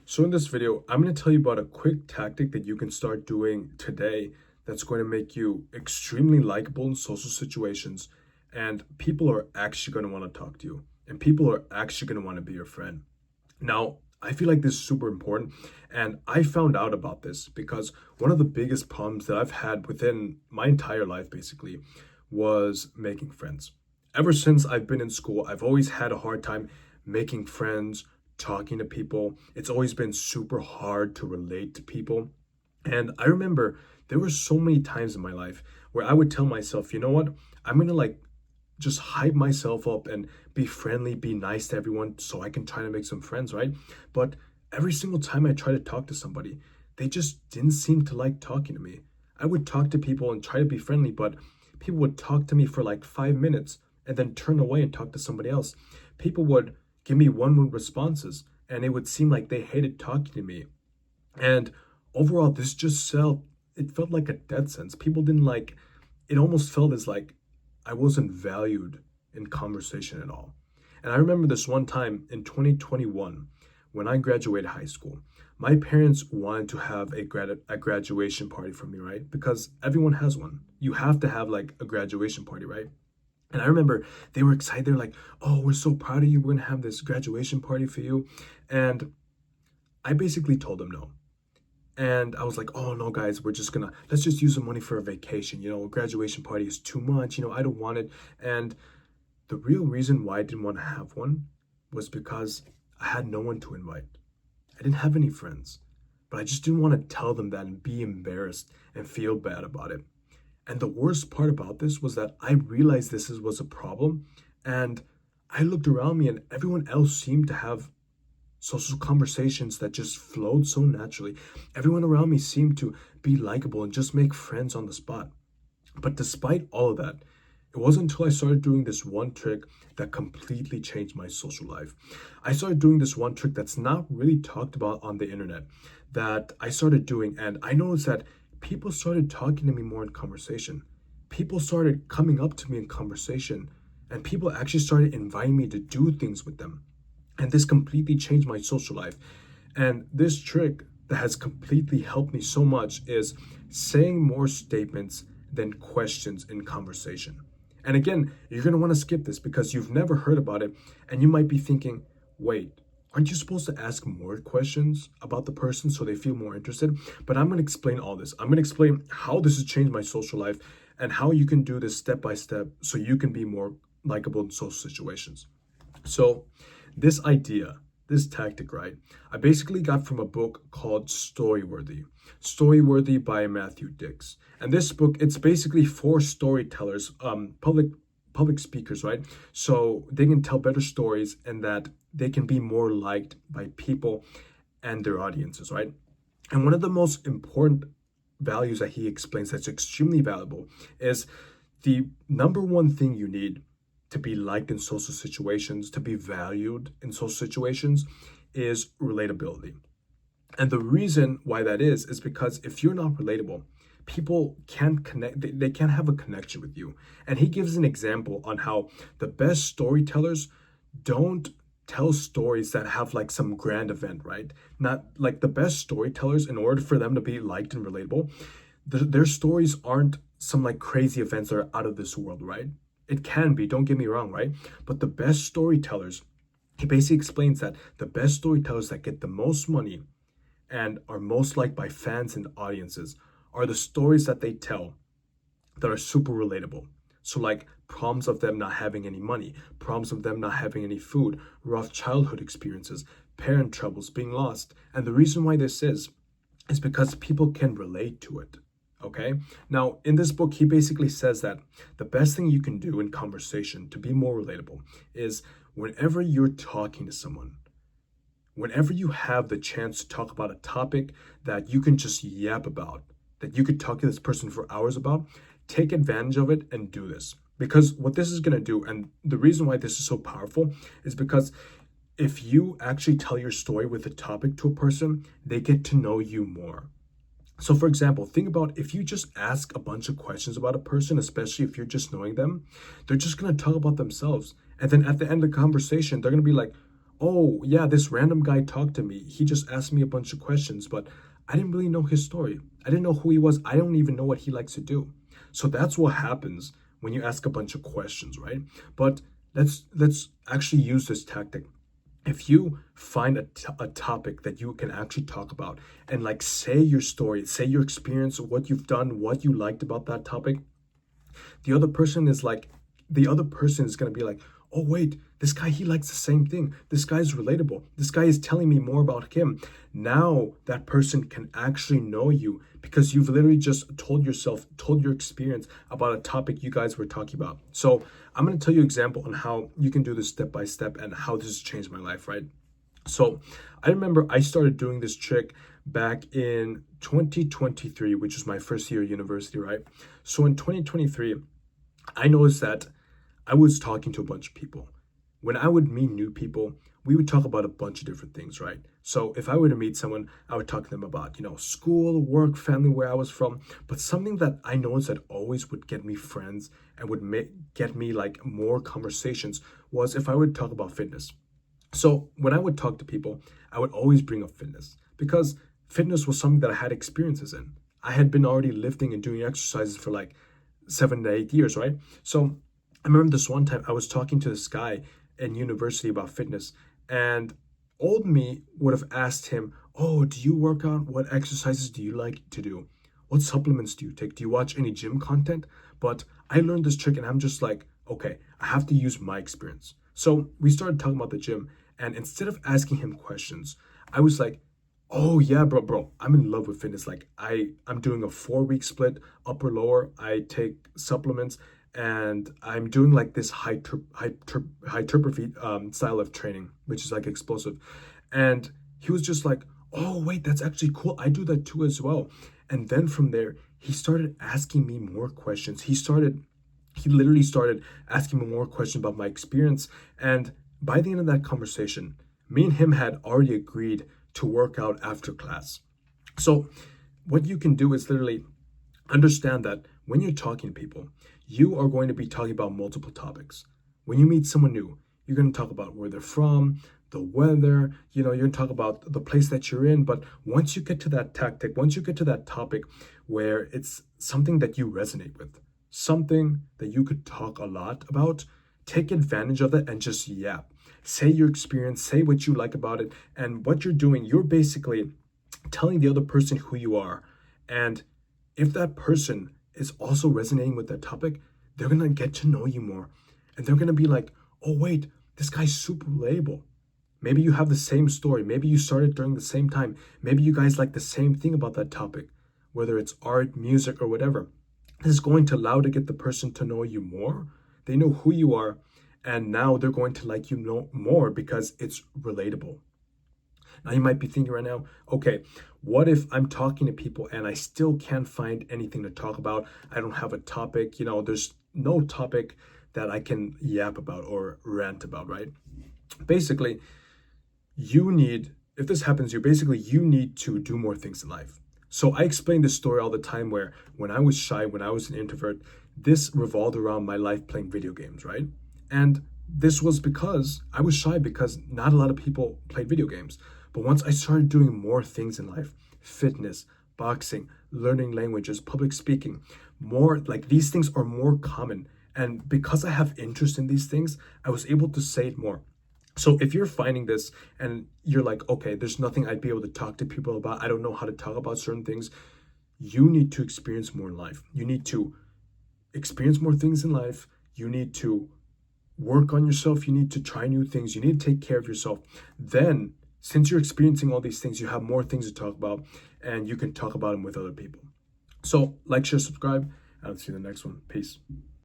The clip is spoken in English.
So in this video, I'm going to tell you about a quick tactic that you can start doing today that's going to make you extremely likable in social situations, and people are actually going to want to talk to you, and people are actually going to want to be your friend. Now, I feel like this is super important, and I found out about this because one of the biggest problems that I've had within my entire life basically was making friends. Ever since I've been in school, I've always had a hard time making friends, talking to people. It's always been super hard to relate to people. And I remember there were so many times in my life where I would tell myself, you know what? I'm gonna just hype myself up and be friendly, be nice to everyone so I can try to make some friends, right? But every single time I try to talk to somebody, they just didn't seem to like talking to me. I would talk to people and try to be friendly, but people would talk to me for like 5 minutes and then turn away and talk to somebody else. People would give me one-word responses and it would seem like they hated talking to me. And overall, this just felt like a death sense. People didn't like it, almost felt as like I wasn't valued in conversation at all. And I remember this one time in 2021 when I graduated high school. My parents wanted to have a graduation party for me, right? Because everyone has one. You have to have like a graduation party, right? And I remember they were excited. They're like, "Oh, we're so proud of you. We're gonna have this graduation party for you." And I basically told them no. And I was like, "Oh no, guys, let's just use the money for a vacation. A graduation party is too much. I don't want it." And the real reason why I didn't want to have one was because I had no one to invite. I didn't have any friends, but I just didn't want to tell them that and be embarrassed and feel bad about it. And the worst part about this was that I realized was a problem, and I looked around me and everyone else seemed to have social conversations that just flowed so naturally. Everyone around me seemed to be likable and just make friends on the spot. But despite all of that, it wasn't until I started doing this one trick that completely changed my social life. I started doing this one trick that's not really talked about on the internet that I started doing, and I noticed that people started talking to me more in conversation. People started coming up to me in conversation, and people actually started inviting me to do things with them. And this completely changed my social life. And this trick that has completely helped me so much is saying more statements than questions in conversation. And again, you're going to want to skip this because you've never heard about it. And you might be thinking, wait, aren't you supposed to ask more questions about the person so they feel more interested? But I'm going to explain all this. I'm going to explain how this has changed my social life and how you can do this step by step so you can be more likable in social situations. So, this tactic, right, I basically got from a book called Storyworthy. Storyworthy by Matthew Dix. And this book, it's basically for storytellers, public speakers, right? So they can tell better stories and that they can be more liked by people and their audiences, right? And one of the most important values that he explains that's extremely valuable is the number one thing you need to be liked in social situations, to be valued in social situations, is relatability. And the reason why that is because if you're not relatable, people can't connect, they can't have a connection with you. And he gives an example on how the best storytellers don't tell stories that have like some grand event, right? Not like the best storytellers, in order for them to be liked and relatable, their stories aren't some like crazy events that are out of this world, right? It can be, don't get me wrong, right? But the best storytellers, he basically explains that the best storytellers that get the most money and are most liked by fans and audiences are the stories that they tell that are super relatable. So, like problems of them not having any money, problems of them not having any food, rough childhood experiences, parent troubles, being lost. And the reason why this is because people can relate to it. Okay. Now, in this book, he basically says that the best thing you can do in conversation to be more relatable is whenever you're talking to someone, whenever you have the chance to talk about a topic that you can just yap about, that you could talk to this person for hours about, take advantage of it and do this. Because what this is going to do, and the reason why this is so powerful, is because if you actually tell your story with a topic to a person, they get to know you more. So, for example, think about if you just ask a bunch of questions about a person, especially if you're just knowing them, they're just going to talk about themselves. And then at the end of the conversation, they're going to be like, oh, yeah, this random guy talked to me. He just asked me a bunch of questions, but I didn't really know his story. I didn't know who he was. I don't even know what he likes to do. So that's what happens when you ask a bunch of questions, right? But let's actually use this tactic. If you find a topic that you can actually talk about and like say your story, say your experience, what you've done, what you liked about that topic, the other person is like, the other person is going to be like, oh wait, this guy, he likes the same thing, this guy's relatable, this guy is telling me more about him. Now that person can actually know you because you've literally just told your experience about a topic you guys were talking about. So I'm going to tell you an example on how you can do this step by step and how this has changed my life, right? So I remember I started doing this trick back in 2023, which was my first year at university, right? So in 2023, I noticed that I was talking to a bunch of people. When I would meet new people, we would talk about a bunch of different things, right? So if I were to meet someone, I would talk to them about, school, work, family, where I was from. But something that I noticed that always would get me friends and would get me like more conversations was if I would talk about fitness. So when I would talk to people, I would always bring up fitness because fitness was something that I had experiences in. I had been already lifting and doing exercises for like 7 to 8 years, right? So I remember this one time I was talking to this guy in university about fitness, and old me would have asked him, oh, do you work out? What exercises do you like to do? What supplements do you take? Do you watch any gym content? But I learned this trick and I'm just like, okay, I have to use my experience. So we started talking about the gym, and instead of asking him questions, I was like, oh yeah, bro, I'm in love with fitness. Like I'm doing a 4 week split, upper lower. I take supplements, and I'm doing like this hypertrophy style of training, which is like explosive. And he was just like, oh wait, that's actually cool. I do that too as well. And then from there, he started asking me more questions. He literally started asking me more questions about my experience. And by the end of that conversation, me and him had already agreed to work out after class. So what you can do is literally understand that when you're talking to people, you are going to be talking about multiple topics. When you meet someone new, you're going to talk about where they're from, the weather, you're going to talk about the place that you're in. But once you get to that tactic, once you get to that topic where it's something that you resonate with, something that you could talk a lot about, take advantage of it and just yap. Say your experience, say what you like about it. And what you're doing, you're basically telling the other person who you are. And if that person is also resonating with that topic, they're going to get to know you more. And they're going to be like, oh, wait, this guy's super relatable. Maybe you have the same story. Maybe you started during the same time. Maybe you guys like the same thing about that topic, whether it's art, music, or whatever. This is going to allow to get the person to know you more. They know who you are, and now they're going to like you know more because it's relatable. Now you might be thinking right now, okay, what if I'm talking to people and I still can't find anything to talk about? I don't have a topic, there's no topic that I can yap about or rant about, right? Basically, if this happens, you need to do more things in life. So I explain this story all the time where when I was shy, when I was an introvert, this revolved around my life playing video games, right? And this was because I was shy because not a lot of people played video games. But once I started doing more things in life, fitness, boxing, learning languages, public speaking, more like these things are more common. And because I have interest in these things, I was able to say it more. So if you're finding this and you're like, okay, there's nothing I'd be able to talk to people about, I don't know how to talk about certain things, you need to experience more in life. You need to experience more things in life. You need to work on yourself. You need to try new things. You need to take care of yourself. Then, since you're experiencing all these things, you have more things to talk about and you can talk about them with other people. So, like, share, subscribe, and I'll see you in the next one. Peace.